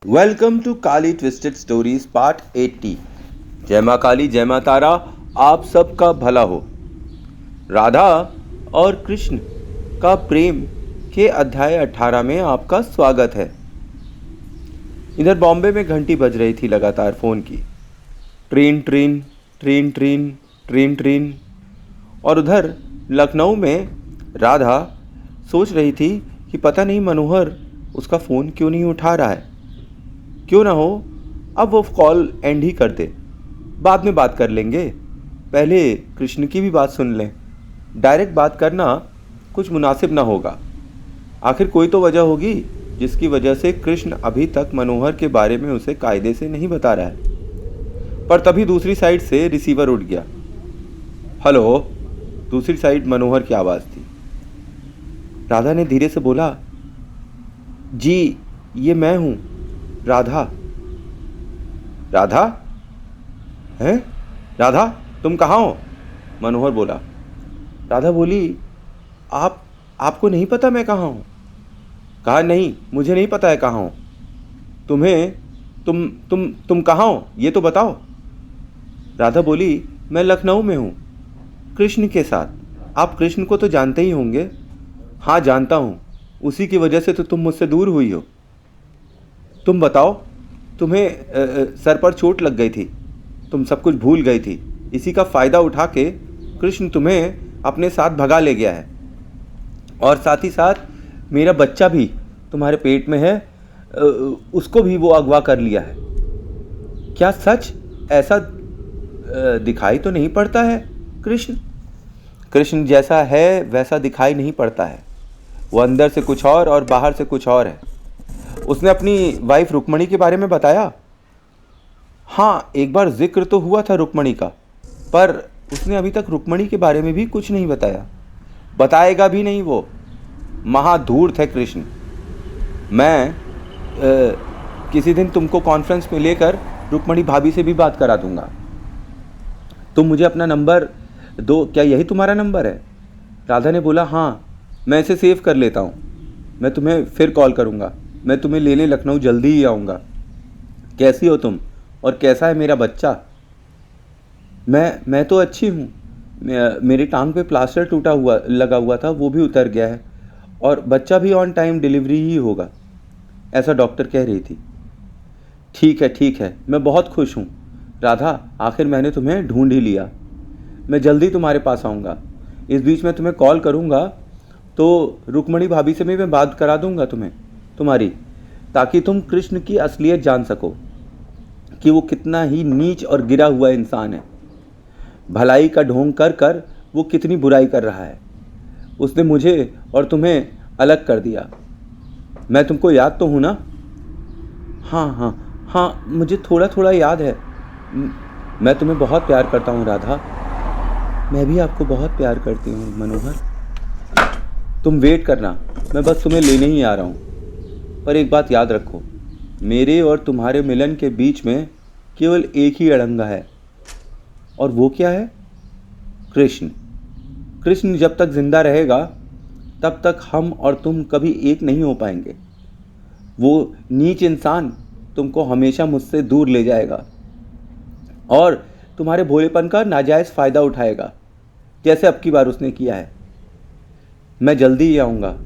Welcome to Kaali twisted stories part 80। जय माँ काली जय माँ तारा, आप सबका भला हो। राधा और कृष्ण का प्रेम के अध्याय 18 में आपका स्वागत है। इधर बॉम्बे में घंटी बज रही थी लगातार फ़ोन की, train train train train train train. और उधर लखनऊ में राधा सोच रही थी कि पता नहीं मनोहर उसका फ़ोन क्यों नहीं उठा रहा है। क्यों ना हो अब वो कॉल एंड ही कर दे, बाद में बात कर लेंगे, पहले कृष्ण की भी बात सुन लें। डायरेक्ट बात करना कुछ मुनासिब ना होगा। आखिर कोई तो वजह होगी जिसकी वजह से कृष्ण अभी तक मनोहर के बारे में उसे कायदे से नहीं बता रहा है। पर तभी दूसरी साइड से रिसीवर उठ गया। हेलो। दूसरी साइड मनोहर की आवाज़ थी। राधा ने धीरे से बोला, जी ये मैं हूँ, राधा। राधा? हैं? राधा तुम कहाँ हो? मनोहर बोला। राधा बोली, आपको नहीं पता मैं कहाँ हूँ? कहा नहीं, मुझे नहीं पता है कहाँ हूँ। तुम्हें तुम कहाँ हो ये तो बताओ। राधा बोली, मैं लखनऊ में हूँ, कृष्ण के साथ। आप कृष्ण को तो जानते ही होंगे। हाँ जानता हूँ, उसी की वजह से तो तुम मुझसे दूर हुई हो। तुम बताओ, तुम्हें सर पर चोट लग गई थी, तुम सब कुछ भूल गई थी, इसी का फ़ायदा उठा के कृष्ण तुम्हें अपने साथ भगा ले गया है। और साथ ही साथ मेरा बच्चा भी तुम्हारे पेट में है, उसको भी वो अगवा कर लिया है। क्या सच? ऐसा दिखाई तो नहीं पड़ता है। कृष्ण जैसा है वैसा दिखाई नहीं पड़ता है। वो अंदर से कुछ और बाहर से कुछ और है। उसने अपनी वाइफ रुक्मणी के बारे में बताया? हाँ, एक बार जिक्र तो हुआ था रुक्मणी का, पर उसने अभी तक रुक्मणी के बारे में भी कुछ नहीं बताया। बताएगा भी नहीं वो। महाधूर्त है कृष्ण। मैं किसी दिन तुमको कॉन्फ्रेंस में लेकर रुक्मणी भाभी से भी बात करा दूंगा। तुम मुझे अपना नंबर दो, क्या यही तुम्हारा नंबर है? राधा ने बोला, हाँ मैं इसे सेव कर लेता हूँ, मैं तुम्हें फिर कॉल करूँगा। मैं तुम्हें लेने लखनऊ जल्दी ही आऊँगा। कैसी हो तुम और कैसा है मेरा बच्चा? मैं तो अच्छी हूँ। मेरी टांग पे प्लास्टर लगा हुआ था, वो भी उतर गया है, और बच्चा भी ऑन टाइम डिलीवरी ही होगा, ऐसा डॉक्टर कह रही थी। ठीक है, मैं बहुत खुश हूँ राधा, आखिर मैंने तुम्हें ढूंढ ही लिया। मैं जल्दी तुम्हारे पास आऊँगा। इस बीच में तुम्हें कॉल करूँगा तो रुक्मणी भाभी से भी मैं बात करा दूँगा तुम्हारी, ताकि तुम कृष्ण की असलियत जान सको कि वो कितना ही नीच और गिरा हुआ इंसान है। भलाई का ढोंग कर कर वो कितनी बुराई कर रहा है। उसने मुझे और तुम्हें अलग कर दिया। मैं तुमको याद तो हूँ ना? हाँ, मुझे थोड़ा थोड़ा याद है। मैं तुम्हें बहुत प्यार करता हूँ राधा। मैं भी आपको बहुत प्यार करती हूँ मनोहर। तुम वेट करना, मैं बस तुम्हें लेने ही आ रहा हूँ। पर एक बात याद रखो, मेरे और तुम्हारे मिलन के बीच में केवल एक ही अड़ंगा है, और वो क्या है? कृष्ण जब तक जिंदा रहेगा तब तक हम और तुम कभी एक नहीं हो पाएंगे। वो नीच इंसान तुमको हमेशा मुझसे दूर ले जाएगा और तुम्हारे भोलेपन का नाजायज़ फ़ायदा उठाएगा, जैसे अब की बार उसने किया है। मैं जल्दी ही आऊँगा,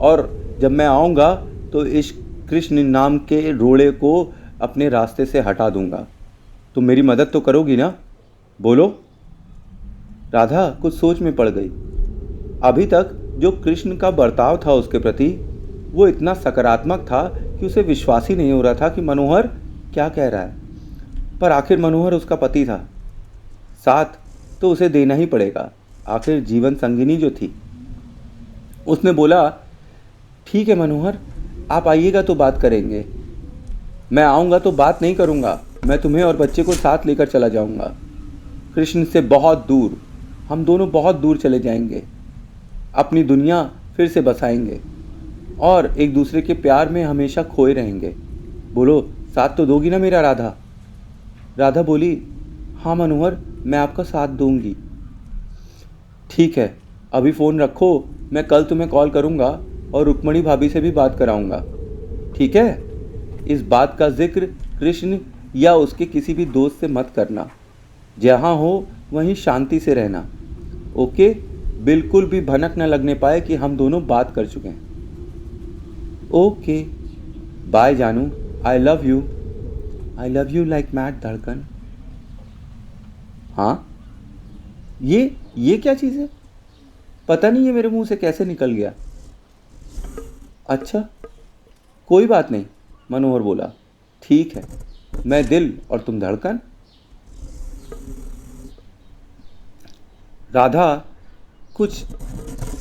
और जब मैं आऊँगा तो इस कृष्ण नाम के रोड़े को अपने रास्ते से हटा दूँगा। तुम मेरी मदद तो करोगी ना? बोलो। राधा कुछ सोच में पड़ गई। अभी तक जो कृष्ण का बर्ताव था उसके प्रति, वो इतना सकारात्मक था कि उसे विश्वास ही नहीं हो रहा था कि मनोहर क्या कह रहा है। पर आखिर मनोहर उसका पति था, साथ तो उसे देना ही पड़ेगा, आखिर जीवन संगिनी जो थी। उसने बोला, ठीक है मनोहर, आप आइएगा तो बात करेंगे। मैं आऊँगा तो बात नहीं करूँगा, मैं तुम्हें और बच्चे को साथ लेकर चला जाऊँगा कृष्ण से बहुत दूर। हम दोनों बहुत दूर चले जाएंगे, अपनी दुनिया फिर से बसाएंगे और एक दूसरे के प्यार में हमेशा खोए रहेंगे। बोलो, साथ तो दोगी ना मेरा राधा? राधा बोली, हाँ मनोहर, मैं आपका साथ दूंगी। ठीक है, अभी फ़ोन रखो, मैं कल तुम्हें कॉल करूँगा और रुक्मणी भाभी से भी बात कराऊँगा, ठीक है? इस बात का जिक्र कृष्ण या उसके किसी भी दोस्त से मत करना। जहाँ हो वहीं शांति से रहना। ओके? बिल्कुल भी भनक न लगने पाए कि हम दोनों बात कर चुके हैं। ओके, बाय जानू। I love you. I love you like mat धड़कन। हाँ, ये क्या चीज़ है? पता नहीं ये मेरे मुंह से कैसे निकल गया। अच्छा, कोई बात नहीं, मनोहर बोला। ठीक है, मैं दिल और तुम धड़कन। राधा कुछ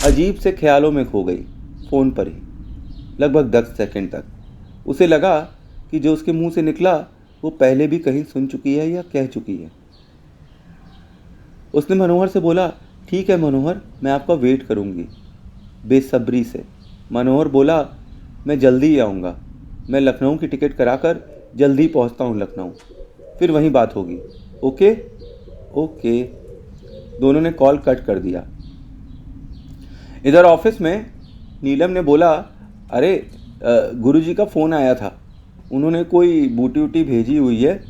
अजीब से ख्यालों में खो गई, फ़ोन पर ही लगभग 10 सेकंड तक। उसे लगा कि जो उसके मुंह से निकला वो पहले भी कहीं सुन चुकी है या कह चुकी है। उसने मनोहर से बोला, ठीक है मनोहर, मैं आपका वेट करूंगी। बेसब्री से मनोहर बोला, मैं जल्दी ही आऊँगा। मैं लखनऊ की टिकट कराकर जल्दी पहुँचता हूँ लखनऊ, फिर वहीं बात होगी। ओके? ओके। दोनों ने कॉल कट कर दिया। इधर ऑफिस में नीलम ने बोला, अरे गुरुजी का फ़ोन आया था, उन्होंने कोई बूटी वूटी भेजी हुई है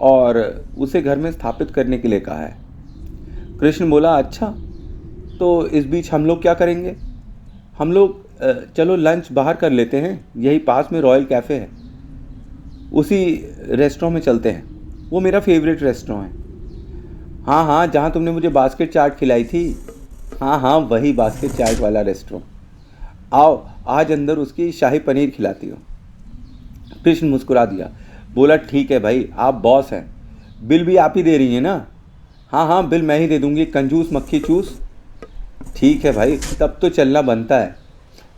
और उसे घर में स्थापित करने के लिए कहा है। कृष्ण बोला, अच्छा, तो इस बीच हम लोग क्या करेंगे? हम लोग चलो लंच बाहर कर लेते हैं, यही पास में रॉयल कैफ़े है, उसी रेस्टोरेंट में चलते हैं। वो मेरा फेवरेट रेस्टोरेंट है। हाँ हाँ, जहाँ तुमने मुझे बास्केट चाट खिलाई थी। हाँ हाँ, वही बास्केट चाट वाला रेस्टोरेंट। आओ, आज अंदर उसकी शाही पनीर खिलाती हूँ। कृष्ण मुस्कुरा दिया, बोला, ठीक है भाई, आप बॉस हैं। बिल भी आप ही दे रही हैं ना? हाँ हाँ, बिल मैं ही दे दूँगी, कंजूस मक्खी चूस। ठीक है भाई, तब तो चलना बनता है,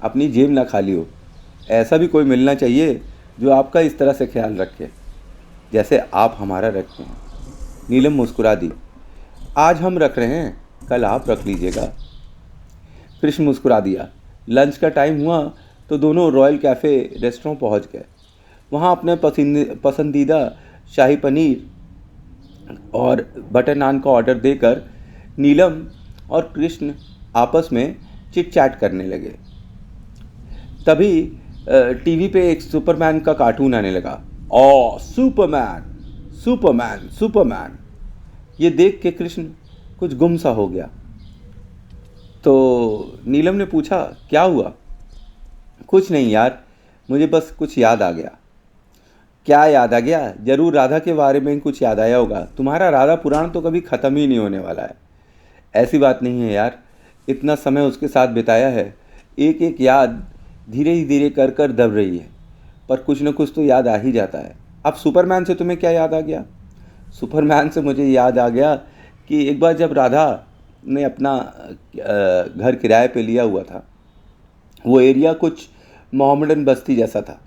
अपनी जेब ना खाली हो। ऐसा भी कोई मिलना चाहिए जो आपका इस तरह से ख्याल रखे जैसे आप हमारा रखते हैं। नीलम मुस्कुरा दी, आज हम रख रहे हैं, कल आप रख लीजिएगा। कृष्ण मुस्कुरा दिया। लंच का टाइम हुआ तो दोनों रॉयल कैफ़े रेस्टोरेंट पहुंच गए। वहां अपने पसंदीदा शाही पनीर और बटर नान का ऑर्डर देकर नीलम और कृष्ण आपस में चिट चैट करने लगे। तभी टीवी पे एक सुपरमैन का कार्टून आने लगा। ओ सुपरमैन, सुपरमैन, सुपरमैन। ये देख के कृष्ण कुछ गुम सा हो गया। तो नीलम ने पूछा, क्या हुआ? कुछ नहीं यार, मुझे बस कुछ याद आ गया। क्या याद आ गया? जरूर राधा के बारे में कुछ याद आया होगा। तुम्हारा राधा पुराण तो कभी ख़त्म ही नहीं होने वाला है। ऐसी बात नहीं है यार, इतना समय उसके साथ बिताया है, एक एक याद धीरे ही धीरे कर कर दब रही है, पर कुछ न कुछ तो याद आ ही जाता है। अब सुपरमैन से तुम्हें क्या याद आ गया? सुपरमैन से मुझे याद आ गया कि एक बार जब राधा ने अपना घर किराए पे लिया हुआ था, वो एरिया कुछ मोहम्मडन बस्ती जैसा था।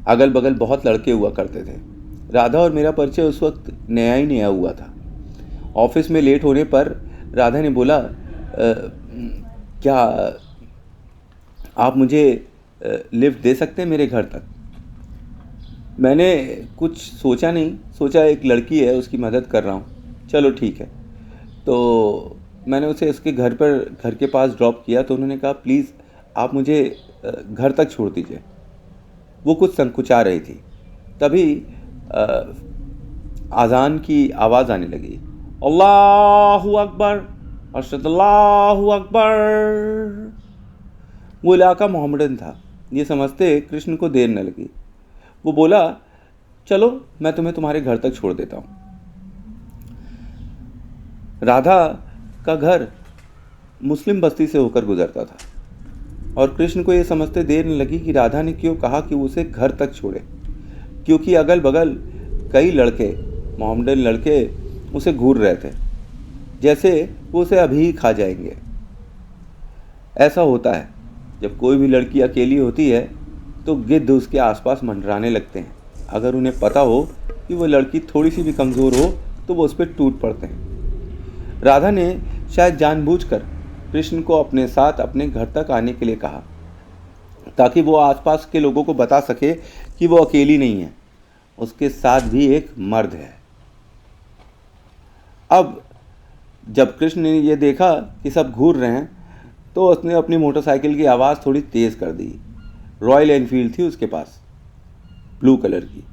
अगल बगल बहुत लड़के हुआ करते थे। राधा और मेरा परिचय उस वक्त नया ही नया हुआ था। ऑफिस में लेट होने पर राधा ने बोला, क्या आप मुझे लिफ्ट दे सकते हैं मेरे घर तक? मैंने कुछ सोचा नहीं, सोचा एक लड़की है उसकी मदद कर रहा हूँ, चलो ठीक है। तो मैंने उसे उसके घर के पास ड्रॉप किया। तो उन्होंने कहा, प्लीज़ आप मुझे घर तक छोड़ दीजिए। वो कुछ संकुचा रही थी। तभी आज़ान की आवाज़ आने लगी, अल्लाहु अकबर, अल्लाहु अकबर। वो इलाका मोहम्मडन था। ये समझते कृष्ण को देर न लगी। वो बोला, चलो मैं तुम्हें तुम्हारे घर तक छोड़ देता हूँ। राधा का घर मुस्लिम बस्ती से होकर गुजरता था और कृष्ण को ये समझते देर न लगी कि राधा ने क्यों कहा कि वो उसे घर तक छोड़े, क्योंकि अगल बगल कई लड़के, मोहम्मडन लड़के उसे घूर रहे थे, जैसे वो उसे अभी ही खा जाएंगे। ऐसा होता है, जब कोई भी लड़की अकेली होती है तो गिद्ध उसके आसपास मंडराने लगते हैं। अगर उन्हें पता हो कि वो लड़की थोड़ी सी भी कमज़ोर हो तो वो उस पर टूट पड़ते हैं। राधा ने शायद जानबूझकर कृष्ण को अपने साथ अपने घर तक आने के लिए कहा, ताकि वो आसपास के लोगों को बता सके कि वो अकेली नहीं है, उसके साथ भी एक मर्द है। अब जब कृष्ण ने ये देखा कि सब घूर रहे हैं तो उसने अपनी मोटरसाइकिल की आवाज़ थोड़ी तेज़ कर दी। रॉयल एनफील्ड थी उसके पास। ब्लू कलर की।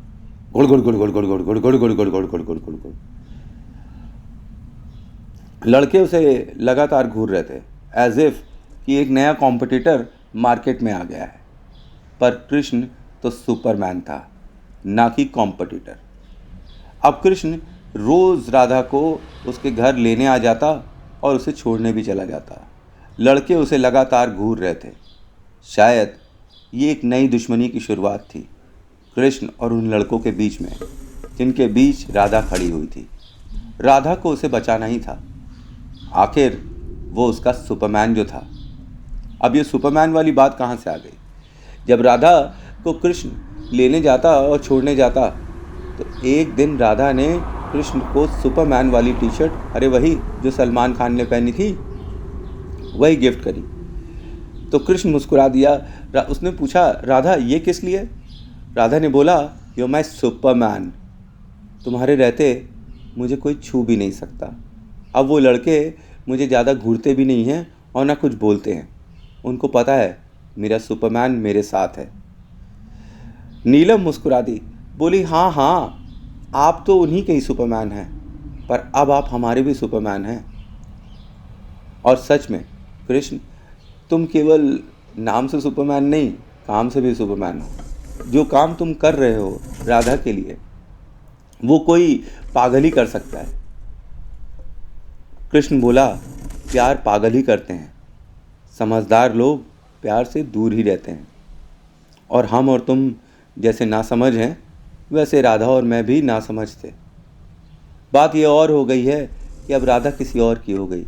गुड़ गुड़ गुड़ गुड़ गुड़ गुड़ गुड़ गुड़ गुड़ गुड़ गुड़ गुड़ गुड़ गुड़ गुड़। लड़के उसे लगातार घूर रहे थे, एज इफ कि एक नया कॉम्पिटिटर मार्केट में आ गया है। पर कृष्ण तो सुपरमैन था, ना कि कॉम्पिटिटर। अब कृष्ण रोज राधा को उसके घर लेने आ जाता और उसे छोड़ने भी चला जाता। लड़के उसे लगातार घूर रहे थे। शायद ये एक नई दुश्मनी की शुरुआत थी, कृष्ण और उन लड़कों के बीच में, जिनके बीच राधा खड़ी हुई थी। राधा को उसे बचाना ही था। आखिर वो उसका सुपरमैन जो था। अब ये सुपरमैन वाली बात कहाँ से आ गई? जब राधा को कृष्ण लेने जाता और छोड़ने जाता, तो एक दिन राधा ने कृष्ण को सुपरमैन वाली टी शर्ट, अरे वही जो सलमान खान ने पहनी थी, वही गिफ्ट करी। तो कृष्ण मुस्कुरा दिया। उसने पूछा, राधा ये किस लिए? राधा ने बोला, यू माई सुपरमैन, तुम्हारे रहते मुझे कोई छू भी नहीं सकता। अब वो लड़के मुझे ज़्यादा घूरते भी नहीं हैं और ना कुछ बोलते हैं। उनको पता है मेरा सुपरमैन मेरे साथ है। नीलम मुस्कुरा दी, बोली, हाँ हाँ, आप तो उन्हीं के ही सुपरमैन हैं, पर अब आप हमारे भी सुपरमैन हैं। और सच में कृष्ण, तुम केवल नाम से सुपरमैन नहीं, काम से भी सुपरमैन हो। जो काम तुम कर रहे हो राधा के लिए, वो कोई पागल ही कर सकता है। कृष्ण बोला, प्यार पागल ही करते हैं, समझदार लोग प्यार से दूर ही रहते हैं। और हम और तुम जैसे नासमझ हैं, वैसे राधा और मैं भी नासमझ थे। बात यह और हो गई है कि अब राधा किसी और की हो गई।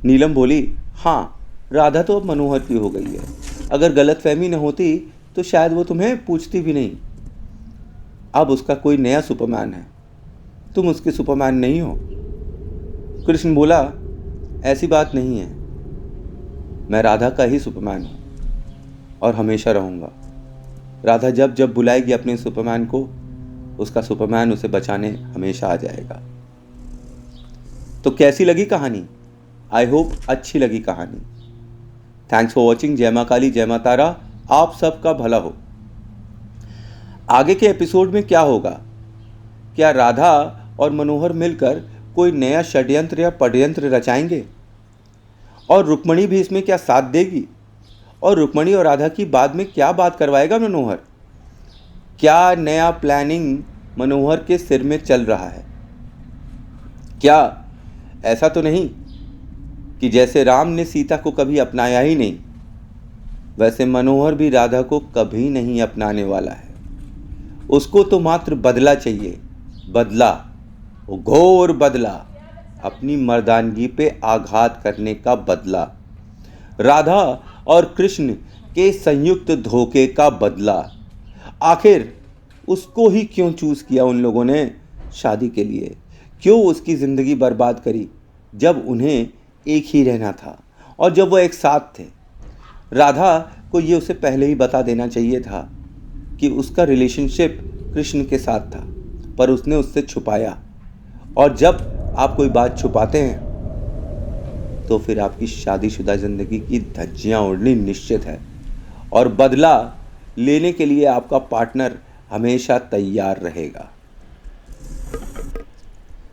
नीलम बोली, हाँ, राधा तो अब मनोहर की हो गई है। अगर गलतफहमी न होती तो शायद वो तुम्हें पूछती भी नहीं। अब उसका कोई नया सुपरमैन है, तुम उसके सुपरमैन नहीं हो। कृष्ण बोला, ऐसी बात नहीं है, मैं राधा का ही सुपरमैन हूं और हमेशा रहूंगा। राधा जब जब बुलाएगी अपने सुपरमैन को, उसका सुपरमैन उसे बचाने हमेशा आ जाएगा। तो कैसी लगी कहानी? आई होप अच्छी लगी कहानी। Thanks for watching. जय मां काली, जय मां तारा, आप सबका भला हो। आगे के एपिसोड में क्या होगा? क्या राधा और मनोहर मिलकर कोई नया षड्यंत्र या पडयंत्र रचाएंगे? और रुक्मणी भी इसमें क्या साथ देगी? और रुक्मणी और राधा की बाद में क्या बात करवाएगा मनोहर? क्या नया प्लानिंग मनोहर के सिर में चल रहा है? क्या ऐसा तो नहीं कि जैसे राम ने सीता को कभी अपनाया ही नहीं, वैसे मनोहर भी राधा को कभी नहीं अपनाने वाला है। उसको तो मात्र बदला चाहिए, बदला, वो घोर बदला, अपनी मर्दानगी पे आघात करने का बदला, राधा और कृष्ण के संयुक्त धोखे का बदला। आखिर उसको ही क्यों चूज किया उन लोगों ने शादी के लिए? क्यों उसकी ज़िंदगी बर्बाद करी जब उन्हें एक ही रहना था और जब वो एक साथ थे? राधा को ये उसे पहले ही बता देना चाहिए था कि उसका रिलेशनशिप कृष्ण के साथ था, पर उसने उससे छुपाया। और जब आप कोई बात छुपाते हैं तो फिर आपकी शादीशुदा ज़िंदगी की धज्जियां उड़नी निश्चित है और बदला लेने के लिए आपका पार्टनर हमेशा तैयार रहेगा।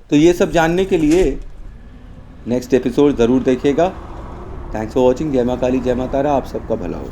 तो ये सब जानने के लिए नेक्स्ट एपिसोड ज़रूर देखिएगा। Thanks for watching. जय मां काली, जय मां तारा, आप सबका भला हो।